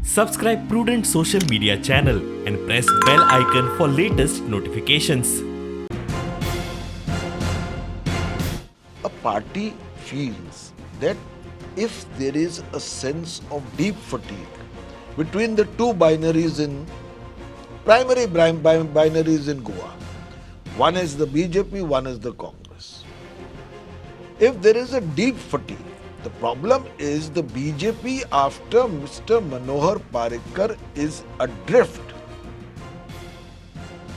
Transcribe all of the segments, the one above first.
Subscribe Prudent Social Media channel and press bell icon for latest notifications. A party feels that if there is a sense of deep fatigue between the two binaries in binaries in Goa, one is the BJP, one is the Congress. If there is a deep fatigue, the problem is the BJP after Mr. Manohar Parrikar is adrift.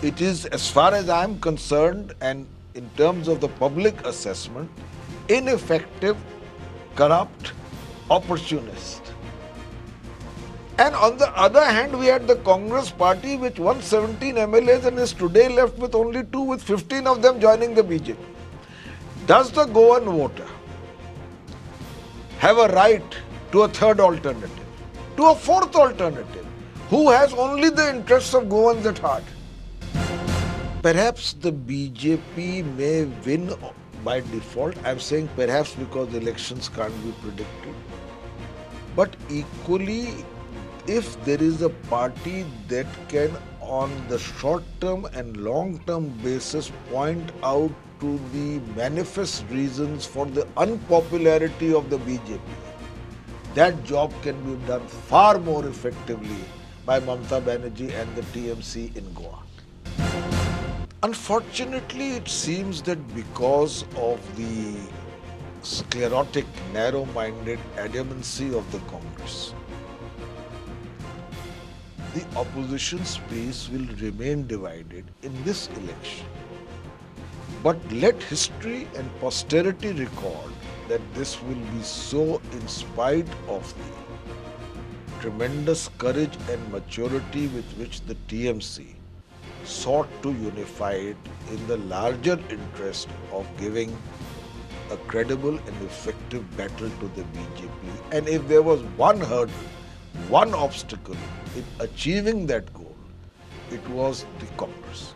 It is, as far as I am concerned, and in terms of the public assessment, ineffective, corrupt, opportunist. And on the other hand, we had the Congress party which won 17 MLAs and is today left with only 2, with 15 of them joining the BJP. Does the Goan voter have a right to a third alternative, to a fourth alternative, who has only the interests of Goans at heart? Perhaps the BJP may win by default. I'm saying perhaps because elections can't be predicted. But equally, if there is a party that can on the short term and long term basis point out to the manifest reasons for the unpopularity of the BJP, that job can be done far more effectively by Mamata Banerjee and the TMC in Goa. Unfortunately, it seems that because of the sclerotic, narrow-minded adamancy of the Congress, the opposition space will remain divided in this election. But let history and posterity record that this will be so in spite of the tremendous courage and maturity with which the TMC sought to unify it in the larger interest of giving a credible and effective battle to the BJP. And if there was one hurdle, one obstacle in achieving that goal, it was the Congress.